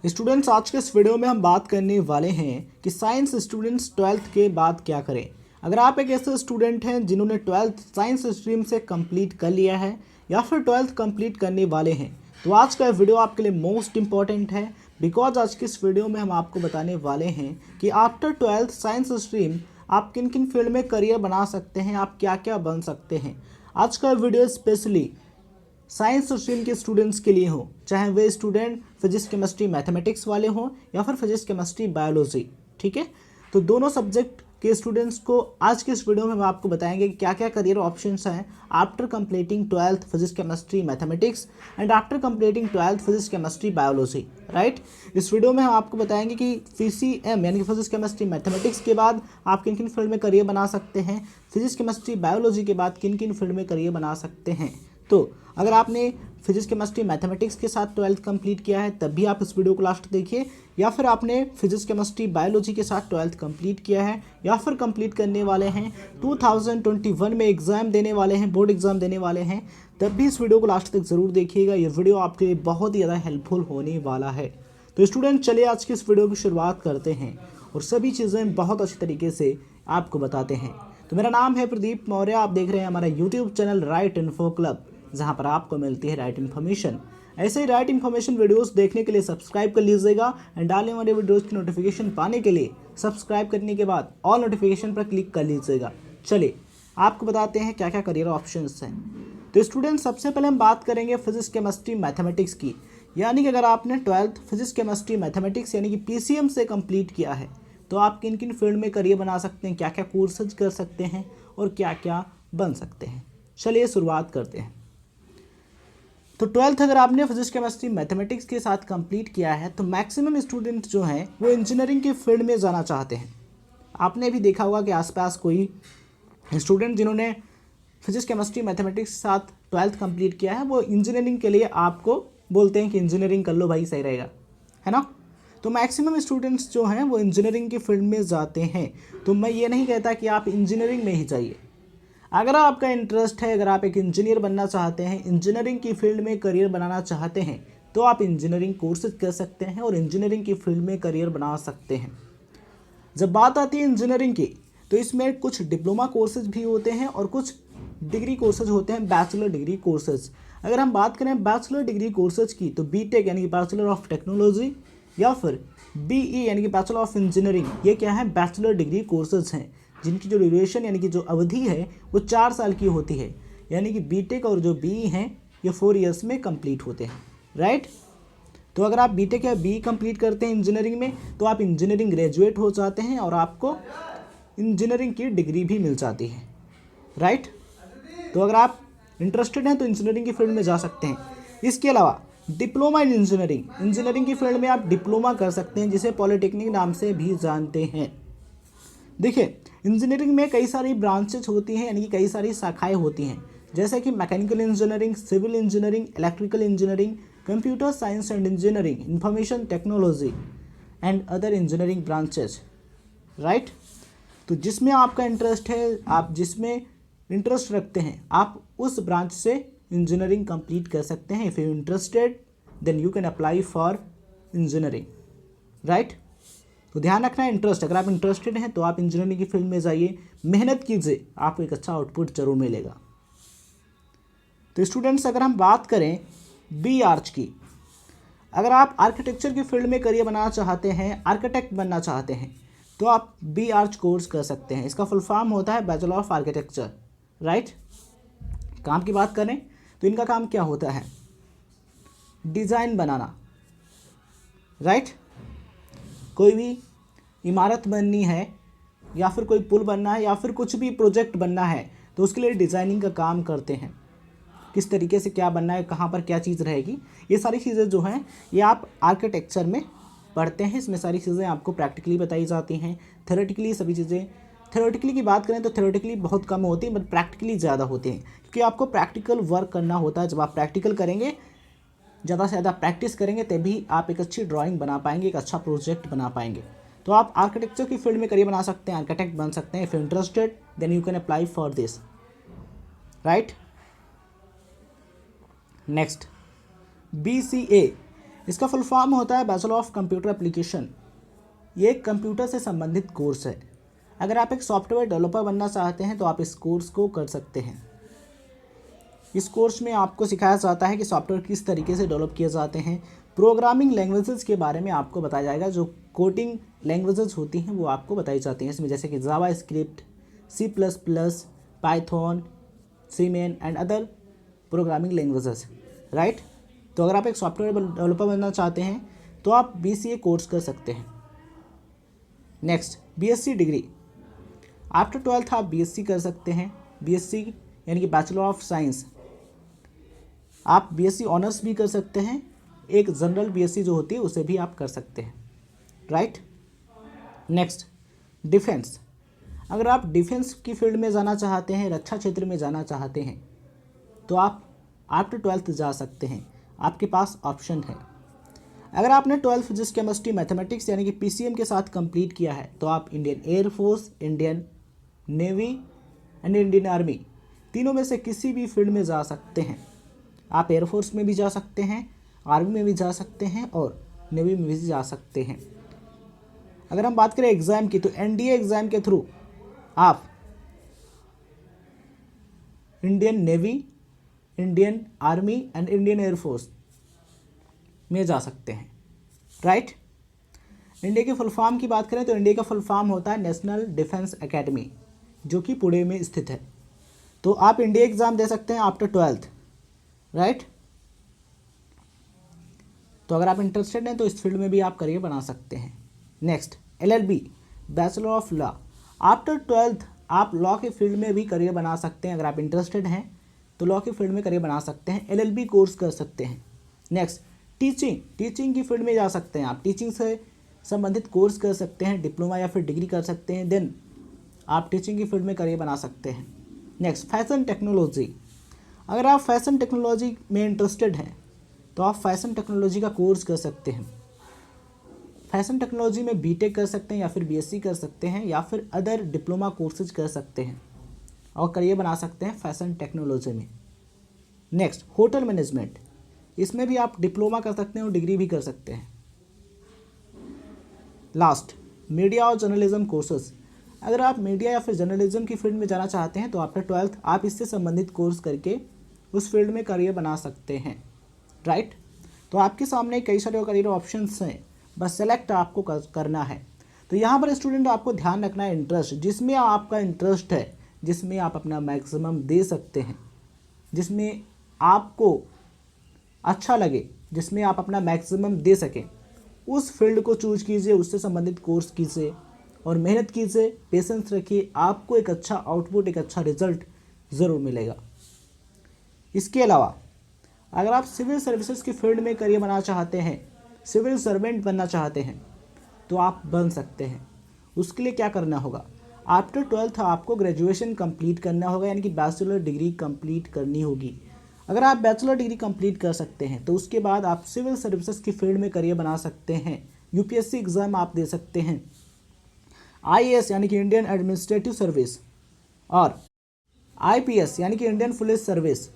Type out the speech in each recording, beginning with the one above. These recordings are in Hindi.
स्टूडेंट्स, आज के इस वीडियो में हम बात करने वाले हैं कि साइंस स्टूडेंट्स 12th के बाद क्या करें। अगर आप एक ऐसे स्टूडेंट हैं जिन्होंने 12th साइंस स्ट्रीम से कंप्लीट कर लिया है या फिर 12th कंप्लीट करने वाले हैं, तो आज का वीडियो आपके लिए मोस्ट इंपॉर्टेंट है। बिकॉज आज की इस वीडियो में हम आपको बताने वाले हैं कि आफ्टर 12th साइंस स्ट्रीम आप किन किन फील्ड में करियर बना सकते हैं, आप क्या क्या बन सकते हैं। आज का वीडियो स्पेशली साइंस स्ट्रीम के स्टूडेंट्स के लिए हो, चाहे वे स्टूडेंट फिजिक्स केमिस्ट्री मैथमेटिक्स वाले हों या फिर फिजिक्स केमिस्ट्री बायोलॉजी। ठीक है, तो दोनों सब्जेक्ट के स्टूडेंट्स को आज के इस वीडियो में हम आपको बताएंगे कि क्या क्या करियर ऑप्शंस हैं after completing 12th physics chemistry mathematics and after completing 12th physics chemistry biology. Right, इस वीडियो में हम आपको बताएंगे कि FCM यानी कि फिजिक्स केमिस्ट्री मैथमेटिक्स के बाद आप किन किन फील्ड में करियर बना सकते हैं, फिजिक्स केमिस्ट्री बायोलॉजी के बाद किन किन फील्ड में करियर बना सकते हैं। तो अगर आपने फिजिक्स केमिस्ट्री मैथमेटिक्स के साथ 12th कंप्लीट किया है तब भी आप इस वीडियो को लास्ट देखिए, या फिर आपने फिजिक्स केमिस्ट्री बायोलॉजी के साथ 12th कंप्लीट किया है या फिर कंप्लीट करने वाले हैं, 2021 में एग्ज़ाम देने वाले हैं, बोर्ड एग्ज़ाम देने वाले हैं, तब भी इस वीडियो को लास्ट तक ज़रूर देखिएगा। ये वीडियो आपके लिए बहुत ही ज़्यादा हेल्पफुल होने वाला है। तो स्टूडेंट, चलिए आज की इस वीडियो की शुरुआत करते हैं और सभी चीज़ें बहुत अच्छी तरीके से आपको बताते हैं। तो मेरा नाम है प्रदीप मौर्य, आप देख रहे हैं हमारा YouTube channel right info club, जहां पर आपको मिलती है राइट इन्फॉर्मेशन। ऐसे ही राइट इन्फॉर्मेशन वीडियोस देखने के लिए सब्सक्राइब कर लीजिएगा एंड डालने वाले वीडियोस की नोटिफिकेशन पाने के लिए सब्सक्राइब करने के बाद ऑल नोटिफिकेशन पर क्लिक कर लीजिएगा। चलिए आपको बताते हैं क्या क्या करियर ऑप्शंस हैं। तो स्टूडेंट, सबसे पहले हम बात करेंगे फिजिक्स केमिस्ट्री मैथमेटिक्स की, यानी कि अगर आपने 12th फिजिक्स केमिस्ट्री मैथमेटिक्स यानी कि PCM से कंप्लीट किया है तो आप किन किन फील्ड में करियर बना सकते हैं, क्या क्या कोर्सेज कर सकते हैं और क्या क्या बन सकते हैं। चलिए शुरुआत करते हैं। तो 12th अगर आपने फिजिक्स केमिस्ट्री मैथमेटिक्स के साथ कंप्लीट किया है तो मैक्सिमम स्टूडेंट जो हैं वो इंजीनियरिंग के फील्ड में जाना चाहते हैं। आपने भी देखा होगा कि आसपास कोई स्टूडेंट जिन्होंने फिजिक्स केमिस्ट्री मैथमेटिक्स के साथ 12th कंप्लीट किया है वो इंजीनियरिंग के लिए आपको बोलते हैं कि इंजीनियरिंग कर लो भाई, सही रहेगा, है ना। तो मैक्सिमम स्टूडेंट्स जो हैं वो इंजीनियरिंग के फील्ड में जाते हैं। तो मैं ये नहीं कहता कि आप इंजीनियरिंग में ही जाइए। अगर आपका इंटरेस्ट है, अगर आप एक इंजीनियर बनना चाहते हैं, इंजीनियरिंग की फील्ड में करियर बनाना चाहते हैं, तो आप इंजीनियरिंग कोर्सेज कर सकते हैं और इंजीनियरिंग की फील्ड में करियर बना सकते हैं। जब बात आती है इंजीनियरिंग की, तो इसमें कुछ डिप्लोमा कोर्सेज भी होते हैं और कुछ डिग्री कोर्सेज होते हैं, बैचलर डिग्री कोर्सेज। अगर हम बात करें बैचलर डिग्री कोर्सेज की तो BTech यानी कि बैचलर ऑफ टेक्नोलॉजी या फिर BE यानी कि बैचलर ऑफ इंजीनियरिंग, ये क्या है, बैचलर डिग्री कोर्सेज हैं जिनकी जो ड्यूरेशन यानी कि जो अवधि है वो 4 साल की होती है। यानी कि BTech और जो BE हैं ये 4 ईयर्स में कंप्लीट होते हैं। राइट, तो अगर आप BTech या BE कंप्लीट करते हैं इंजीनियरिंग में तो आप इंजीनियरिंग ग्रेजुएट हो जाते हैं और आपको इंजीनियरिंग की डिग्री भी मिल जाती है। राइट, तो अगर आप इंटरेस्टेड हैं तो इंजीनियरिंग की फील्ड में जा सकते हैं। इसके अलावा डिप्लोमा इन इंजीनियरिंग, इंजीनियरिंग की फील्ड में आप डिप्लोमा कर सकते हैं जिसे पॉलिटेक्निक नाम से भी जानते हैं। देखिए, इंजीनियरिंग में कई सारी ब्रांचेज होती हैं, यानी कि कई सारी शाखाएं होती हैं, जैसे कि mechanical engineering, civil engineering, electrical engineering, computer science and engineering, information technology and other engineering branches. Right, तो जिसमें आपका इंटरेस्ट है, आप जिसमें इंटरेस्ट रखते हैं, आप उस ब्रांच से इंजीनियरिंग कंप्लीट कर सकते हैं। If you interested then you can apply for engineering. Right, तो ध्यान रखना है इंटरेस्ट, अगर आप इंटरेस्टेड हैं तो आप इंजीनियरिंग की फील्ड में जाइए, मेहनत कीजिए, आपको एक अच्छा आउटपुट जरूर मिलेगा। तो स्टूडेंट्स, अगर हम बात करें बी आर्च की, अगर आप आर्किटेक्चर की फील्ड में करियर बनाना चाहते हैं, आर्किटेक्ट बनना चाहते हैं, तो आप बी आर्च कोर्स कर सकते हैं। इसका फुल फॉर्म होता है बैचलर ऑफ आर्किटेक्चर। राइट, काम की बात करें तो इनका काम क्या होता है, डिज़ाइन बनाना। राइट, कोई भी इमारत बननी है या फिर कोई पुल बनना है या फिर कुछ भी प्रोजेक्ट बनना है तो उसके लिए डिज़ाइनिंग का काम करते हैं। किस तरीके से क्या बनना है, कहाँ पर क्या चीज़ रहेगी, ये सारी चीज़ें जो हैं ये आप आर्किटेक्चर में पढ़ते हैं। इसमें सारी चीज़ें आपको प्रैक्टिकली बताई जाती हैं, थ्योरेटिकली सभी चीज़ें। थ्योरेटिकली की बात करें तो थ्योरेटिकली बहुत कम होती है बट प्रैक्टिकली ज़्यादा होती हैं, क्योंकि आपको प्रैक्टिकल वर्क करना होता है। जब आप प्रैक्टिकल करेंगे, ज़्यादा से ज़्यादा प्रैक्टिस करेंगे, तभी आप एक अच्छी ड्राइंग बना पाएंगे, एक अच्छा प्रोजेक्ट बना पाएंगे। तो आप आर्किटेक्चर की फील्ड में करियर बना सकते हैं, आर्किटेक्ट बन सकते हैं। If you interested then you can apply for this. Right, next BCA इसका फुल फॉर्म होता है बैचलर ऑफ कंप्यूटर एप्लीकेशन। ये एक कंप्यूटर से संबंधित कोर्स है। अगर आप एक सॉफ्टवेयर डेवलपर बनना चाहते हैं तो आप इस कोर्स को कर सकते हैं। इस कोर्स में आपको सिखाया जाता है कि सॉफ्टवेयर किस तरीके से डेवलप किए जाते हैं। प्रोग्रामिंग लैंग्वेजेस के बारे में आपको बताया जाएगा, जो कोडिंग लैंग्वेजेस होती हैं वो आपको बताई जाती हैं इसमें, जैसे कि JavaScript, C plus plus, Python, सीमेन and other programming languages, right. तो अगर आप एक सॉफ्टवेयर डेवलपर बनना चाहते हैं तो आप BCA कोर्स कर सकते हैं। Next, BSc degree. After 12th आप BSc कर सकते हैं। BSc यानी कि बैचलर ऑफ साइंस। आप BSc ऑनर्स भी कर सकते हैं, एक जनरल BSc जो होती है उसे भी आप कर सकते हैं, राइट। Next, defence. अगर आप डिफेंस की फील्ड में जाना चाहते हैं, रक्षा क्षेत्र में जाना चाहते हैं, तो आप आफ्टर 12th जा सकते हैं, आपके पास ऑप्शन है। अगर आपने 12th फिजिक्स केमिस्ट्री मैथमेटिक्स यानी कि PCM के साथ कंप्लीट किया है तो आप Indian air force, Indian navy and Indian army तीनों में से किसी भी फील्ड में जा सकते हैं। आप एयरफोर्स में भी जा सकते हैं, आर्मी में भी जा सकते हैं और नेवी में भी जा सकते हैं। अगर हम बात करें एग्ज़ाम की तो NDA एग्ज़ाम के थ्रू आप Indian navy, Indian army and Indian air force में जा सकते हैं, राइट। इंडिया के फुल फॉर्म की बात करें तो इंडिया का फुल फॉर्म होता है नेशनल डिफेंस एकेडमी, जो कि पुणे में स्थित है। तो आप इंडिया एग्ज़ाम दे सकते हैं आफ्टर 12th, राइट। तो अगर आप इंटरेस्टेड हैं तो इस फील्ड में भी आप करियर बना सकते हैं। Next, LLB bachelor of law. After 12th आप लॉ के फील्ड में भी करियर बना सकते हैं। अगर आप इंटरेस्टेड हैं तो लॉ के फील्ड में करियर बना सकते हैं, LLB कोर्स कर सकते हैं। नेक्स्ट, टीचिंग की फील्ड में जा सकते हैं। आप टीचिंग से संबंधित कोर्स कर सकते हैं, डिप्लोमा या फिर डिग्री कर सकते हैं, देन आप टीचिंग की फील्ड में करियर बना सकते हैं। Next, fashion technology. अगर आप फैशन टेक्नोलॉजी में इंटरेस्टेड हैं तो आप फैशन टेक्नोलॉजी का कोर्स कर सकते हैं। फैशन टेक्नोलॉजी में BTech कर सकते हैं या फिर BSc कर सकते हैं या फिर अदर डिप्लोमा कोर्सेज कर सकते हैं और करियर बना सकते हैं फैशन टेक्नोलॉजी में। Next, hotel management. इसमें भी आप डिप्लोमा कर सकते हैं और डिग्री भी कर सकते हैं। लास्ट, मीडिया और जर्नलिज्म कोर्सेज। अगर आप मीडिया या फिर जर्नलिज्म की फील्ड में जाना चाहते हैं तो आफ्टर 12th आप इससे संबंधित कोर्स करके उस फील्ड में करियर बना सकते हैं, राइट। तो आपके सामने कई सारे करियर ऑप्शंस हैं, बस सेलेक्ट आपको करना है। तो यहाँ पर स्टूडेंट आपको ध्यान रखना है इंटरेस्ट, जिसमें आपका इंटरेस्ट है, जिसमें आप अपना मैक्सिमम दे सकते हैं, जिसमें आपको अच्छा लगे, जिसमें आप अपना मैक्सिमम दे सकें, उस फील्ड को चूज कीजिए, उससे संबंधित कोर्स कीजिए और मेहनत कीजिए, पेशेंस रखिए, आपको एक अच्छा आउटपुट, एक अच्छा रिजल्ट ज़रूर मिलेगा। इसके अलावा अगर आप सिविल सर्विसेज की फील्ड में करियर बनाना चाहते हैं, सिविल सर्वेंट बनना चाहते हैं तो आप बन सकते हैं। उसके लिए क्या करना होगा, आफ्टर 12th आपको ग्रेजुएशन कंप्लीट करना होगा, यानी कि बैचलर डिग्री कंप्लीट करनी होगी। अगर आप बैचलर डिग्री कंप्लीट कर सकते हैं तो उसके बाद आप सिविल सर्विसेज की फील्ड में करियर बना सकते हैं। UPSC एग्ज़ाम आप दे सकते हैं, IAS यानी कि इंडियन एडमिनिस्ट्रेटिव सर्विस और IPS यानी कि इंडियन पुलिस सर्विस,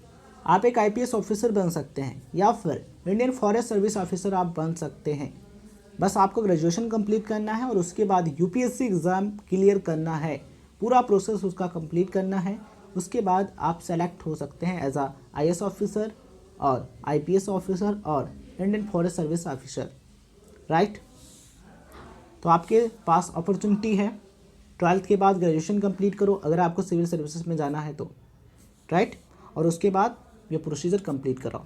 आप एक IPS ऑफिसर बन सकते हैं या फिर इंडियन फॉरेस्ट सर्विस ऑफिसर आप बन सकते हैं। बस आपको ग्रेजुएशन कंप्लीट करना है और उसके बाद UPSC एग्ज़ाम क्लियर करना है, पूरा प्रोसेस उसका कंप्लीट करना है। उसके बाद आप सेलेक्ट हो सकते हैं एज आ IAS ऑफिसर और IPS ऑफिसर और Indian Forest Service officer, right. तो आपके पास अपॉर्चुनिटी है, 12th के बाद ग्रेजुएशन कंप्लीट करो अगर आपको सिविल सर्विसेज में जाना है तो, राइट, और उसके बाद ये प्रोसीजर कंप्लीट कराओ।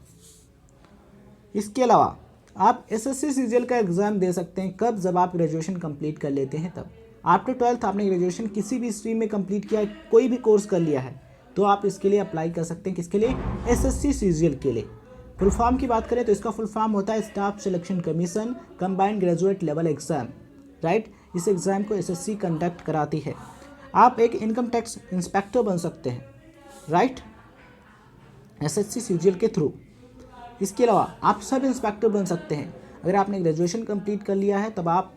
इसके अलावा आप SSC CGL का एग्ज़ाम दे सकते हैं, कब, जब आप ग्रेजुएशन कंप्लीट कर लेते हैं तब। आफ्टर 12th आपने ग्रेजुएशन किसी भी स्ट्रीम में कंप्लीट किया है, कोई भी कोर्स कर लिया है तो आप इसके लिए अप्लाई कर सकते हैं। किसके लिए, SSC CGL के लिए। फुल फॉर्म की बात करें तो इसका फुल फॉर्म होता है staff selection commission combined graduate level exam, right. इस एग्ज़ाम को SSC कंडक्ट कराती है। आप एक इनकम टैक्स इंस्पेक्टर बन सकते हैं, राइट, SSC CGL के थ्रू। इसके अलावा आप सब इंस्पेक्टर बन सकते हैं। अगर आपने ग्रेजुएशन कंप्लीट कर लिया है तब आप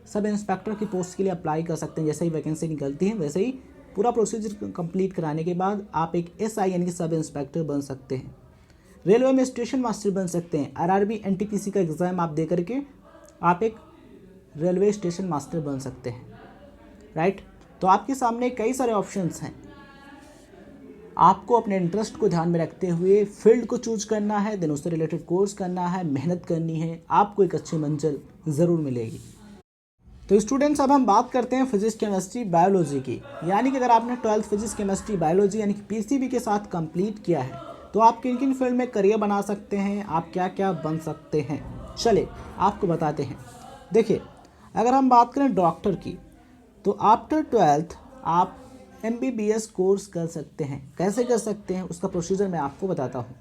सब इंस्पेक्टर की पोस्ट के लिए अप्लाई कर सकते हैं। जैसे ही वैकेंसी निकलती है वैसे ही पूरा प्रोसीजर कंप्लीट कराने के बाद आप एक SI यानी कि सब इंस्पेक्टर बन सकते हैं, रेलवे में स्टेशन मास्टर बन सकते हैं। आरआरबी एनटीपीसी का एग्ज़ाम आप दे करके आप एक रेलवे स्टेशन मास्टर बन सकते हैं, राइट। तो आपके सामने कई सारे ऑप्शंस हैं। आपको अपने इंटरेस्ट को ध्यान में रखते हुए फील्ड को चूज करना है, देन उससे रिलेटेड कोर्स करना है, मेहनत करनी है, आपको एक अच्छी मंजिल ज़रूर मिलेगी। तो स्टूडेंट्स, अब हम बात करते हैं फिजिक्स, केमिस्ट्री, बायोलॉजी की। यानी कि अगर आपने 12th फिजिक्स, केमिस्ट्री, बायोलॉजी यानी कि पीसीबी के साथ कंप्लीट किया है तो आप किन किन फील्ड में करियर बना सकते हैं, आप क्या क्या बन सकते हैं, चलिए आपको बताते हैं। देखिए, अगर हम बात करें डॉक्टर की तो आफ्टर 12th आप MBBS कोर्स कर सकते हैं। कैसे कर सकते हैं उसका प्रोसीजर मैं आपको बताता हूँ।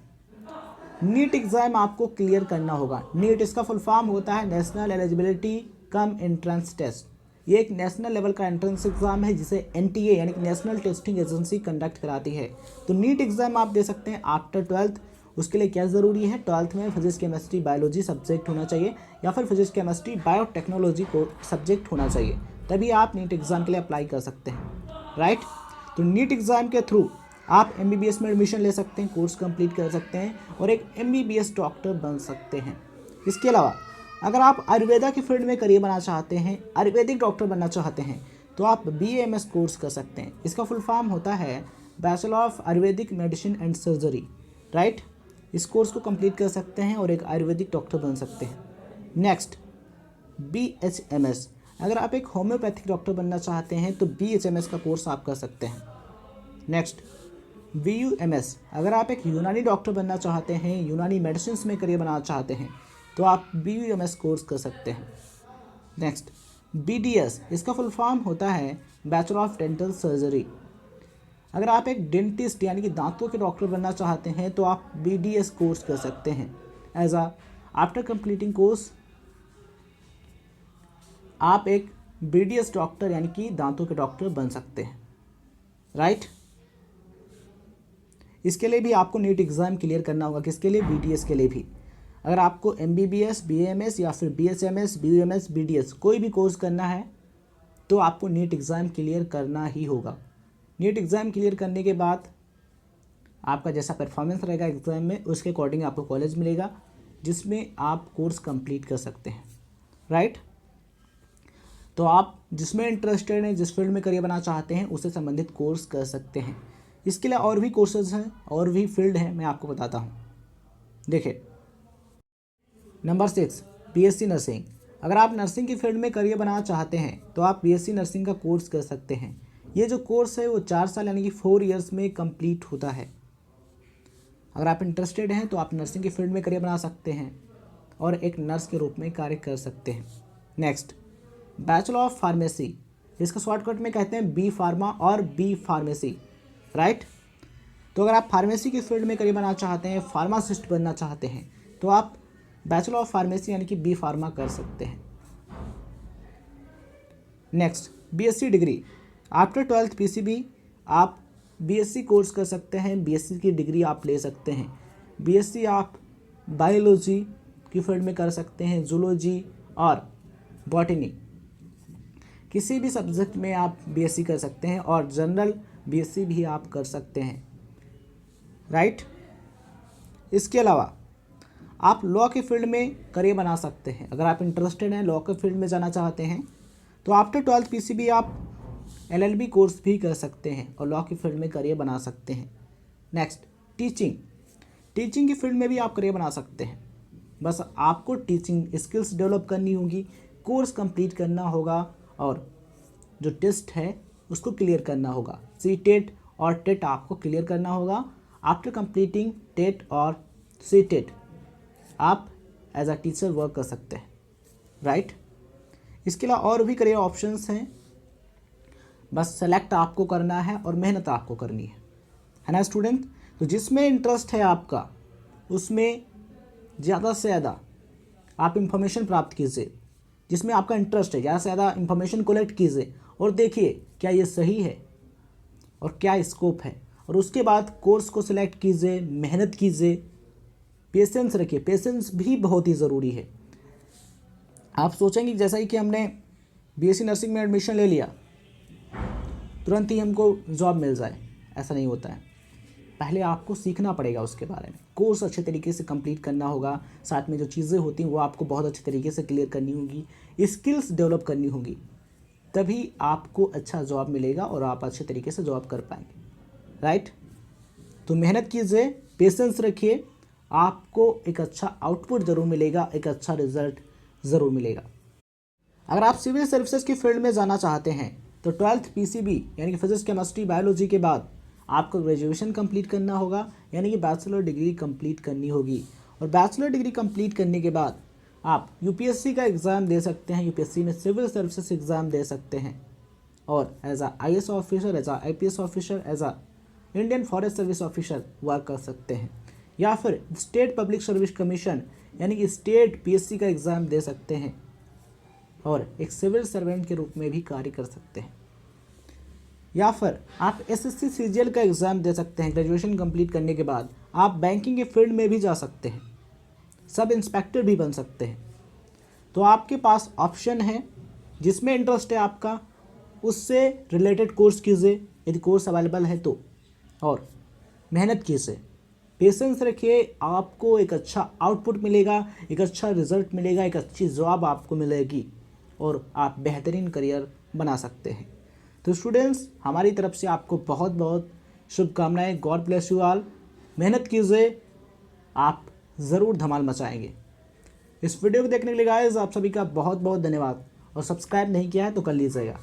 नीट एग्ज़ाम आपको क्लियर करना होगा। नीट इसका फुल फॉर्म होता है national eligibility cum entrance test. ये एक नेशनल लेवल का एंट्रेंस एग्ज़ाम है जिसे NTA यानी कि नेशनल टेस्टिंग एजेंसी कंडक्ट कराती है। तो नीट एग्ज़ाम आप दे सकते हैं आफ्टर 12th। उसके लिए क्या ज़रूरी है, 12th में फिजिक्स, केमिस्ट्री, बायोलॉजी सब्जेक्ट होना चाहिए या फिर फिजिक्स, केमिस्ट्री, बायोटेक्नोलॉजी को सब्जेक्ट होना चाहिए, तभी आप नीट एग्ज़ाम के लिए अप्लाई कर सकते हैं, राइट। तो नीट एग्ज़ाम के थ्रू आप MBBS में एडमिशन ले सकते हैं, कोर्स कंप्लीट कर सकते हैं और एक MBBS डॉक्टर बन सकते हैं। इसके अलावा अगर आप आयुर्वेदा की फील्ड में करियर बनाना चाहते हैं, आयुर्वेदिक डॉक्टर बनना चाहते हैं, तो आप BAMS कोर्स कर सकते हैं। इसका फुल फॉर्म होता है bachelor of Ayurvedic medicine and surgery, right. इस कोर्स को कंप्लीट कर सकते हैं और एक आयुर्वेदिक डॉक्टर बन सकते हैं। Next, BHMS। अगर आप एक होम्योपैथिक डॉक्टर बनना चाहते हैं तो BHMS का कोर्स आप कर सकते हैं। Next, VUMS। अगर आप एक यूनानी डॉक्टर बनना चाहते हैं, यूनानी मेडिसिन में करियर बनाना चाहते हैं, तो आप BUMS कोर्स कर सकते हैं। Next, BDS। इसका फुल फॉर्म होता है बैचलर ऑफ डेंटल सर्जरी। अगर आप एक डेंटिस्ट यानी कि दांतों के डॉक्टर बनना चाहते हैं तो आप BDS कोर्स कर सकते हैं। एज आफ्टर कंप्लीटिंग कोर्स आप एक BDS डॉक्टर यानी कि दांतों के डॉक्टर बन सकते हैं, राइट। इसके लिए भी आपको नीट एग्ज़ाम क्लियर करना होगा। किसके लिए? BDS के लिए भी। अगर आपको MBBS, BAMS या फिर BHMS, BUMS, BDS कोई भी कोर्स करना है तो आपको नीट एग्ज़ाम क्लियर करना ही होगा। नीट एग्ज़ाम क्लियर करने के बाद आपका जैसा परफॉर्मेंस रहेगा एग्ज़ाम में, उसके अकॉर्डिंग आपको कॉलेज मिलेगा जिसमें आप कोर्स कंप्लीट कर सकते हैं, राइट। तो आप जिसमें इंटरेस्टेड हैं, जिस फील्ड में करियर बनाना चाहते हैं, उससे संबंधित कोर्स कर सकते हैं। इसके लिए और भी कोर्सेज हैं और भी फील्ड हैं, मैं आपको बताता हूँ। देखिए, नंबर 6, BSc नर्सिंग। अगर आप नर्सिंग की फील्ड में करियर बनाना चाहते हैं तो आप BSc नर्सिंग का कोर्स कर सकते हैं। ये जो कोर्स है वो 4 साल यानी कि 4 ईयर्स में कंप्लीट होता है। अगर आप इंटरेस्टेड हैं तो आप नर्सिंग की फील्ड में करियर बना सकते हैं और एक नर्स के रूप में कार्य कर सकते हैं। Next, bachelor of pharmacy. इसका शॉर्टकट में कहते हैं B फार्मा और B फार्मेसी, राइट। तो अगर आप फार्मेसी की फील्ड में करियर बनाना चाहते हैं, फार्मासिस्ट बनना चाहते हैं, तो आप बैचलर ऑफ फार्मेसी यानी कि B फार्मा कर सकते हैं। Next, BSc degree. After 12th PCB आप BSc कोर्स कर सकते हैं, BSc की डिग्री आप ले सकते हैं। BSc आप बायोलॉजी की फील्ड में कर सकते हैं, जूलॉजी और बॉटनी, किसी भी सब्जेक्ट में आप BSc कर सकते हैं और जनरल BSc भी आप कर सकते हैं, राइट। इसके अलावा आप लॉ के फील्ड में करियर बना सकते हैं। अगर आप इंटरेस्टेड हैं, लॉ के फील्ड में जाना चाहते हैं, तो आफ्टर 12th PCB आप LLB कोर्स भी कर सकते हैं और लॉ की फील्ड में करियर बना सकते हैं। नेक्स्ट, टीचिंग की फील्ड में भी आप करियर बना सकते हैं। बस आपको टीचिंग स्किल्स डेवलप करनी होगी, कोर्स कंप्लीट करना होगा और जो टेस्ट है उसको क्लियर करना होगा। CTET और TET आपको क्लियर करना होगा। आफ्टर कंप्लीटिंग TET और CTET आप एज अ टीचर वर्क कर सकते हैं, राइट। इसके अलावा और भी करियर ऑप्शंस हैं, बस सेलेक्ट आपको करना है और मेहनत आपको करनी है ना स्टूडेंट। तो जिसमें इंटरेस्ट है आपका उसमें ज़्यादा से ज़्यादा आप इंफॉर्मेशन प्राप्त कीजिए। जिसमें आपका इंटरेस्ट है ज़्यादा से ज़्यादा इंफॉर्मेशन कलेक्ट कीजिए और देखिए क्या ये सही है और क्या स्कोप है, और उसके बाद कोर्स को सिलेक्ट कीजिए, मेहनत कीजिए, पेशेंस रखिए। पेशेंस भी बहुत ही ज़रूरी है। आप सोचेंगे जैसा ही कि हमने BSc नर्सिंग में एडमिशन ले लिया तुरंत ही हमको जॉब मिल जाए, ऐसा नहीं होता है। पहले आपको सीखना पड़ेगा उसके बारे में, कोर्स अच्छे तरीके से कंप्लीट करना होगा, साथ में जो चीज़ें होती हैं वो आपको बहुत अच्छे तरीके से क्लियर करनी होगी, स्किल्स डेवलप करनी होगी, तभी आपको अच्छा जॉब मिलेगा और आप अच्छे तरीके से जॉब कर पाएंगे, राइट। तो मेहनत कीजिए, पेशेंस रखिए, आपको एक अच्छा आउटपुट ज़रूर मिलेगा, एक अच्छा रिजल्ट ज़रूर मिलेगा। अगर आप सिविल सर्विसेज की फील्ड में जाना चाहते हैं तो 12th PCB यानी कि फिजिक्स केमिस्ट्री बायोलॉजी के बाद आपको ग्रेजुएशन कंप्लीट करना होगा, यानी कि बैचलर डिग्री कंप्लीट करनी होगी। और बैचलर डिग्री कंप्लीट करने के बाद आप यूपीएससी का एग्ज़ाम दे सकते हैं, यूपीएससी में सिविल सर्विसेज एग्ज़ाम दे सकते हैं और as a IAS officer, as a IPS officer, as a Indian Forest Service officer work कर सकते हैं, या फिर स्टेट पब्लिक सर्विस कमीशन यानी कि स्टेट PSC का एग्ज़ाम दे सकते हैं और एक सिविल सर्वेंट के रूप में भी कार्य कर सकते हैं, या फिर आप SSC CGL का एग्ज़ाम दे सकते हैं। ग्रेजुएशन कंप्लीट करने के बाद आप बैंकिंग के फील्ड में भी जा सकते हैं, सब इंस्पेक्टर भी बन सकते हैं। तो आपके पास ऑप्शन है, जिसमें इंटरेस्ट है आपका उससे रिलेटेड कोर्स कीजिए यदि कोर्स अवेलेबल है तो, और मेहनत कीजिए, पेशेंस रखिए, आपको एक अच्छा आउटपुट मिलेगा, एक अच्छा रिजल्ट मिलेगा, एक अच्छी जॉब आपको मिलेगी और आप बेहतरीन करियर बना सकते हैं। तो स्टूडेंट्स, हमारी तरफ से आपको बहुत बहुत शुभकामनाएं। God bless you all. मेहनत कीजिए, आप ज़रूर धमाल मचाएंगे। इस वीडियो को देखने के लिए गाइस आप सभी का बहुत बहुत धन्यवाद, और सब्सक्राइब नहीं किया है तो कर लीजिएगा।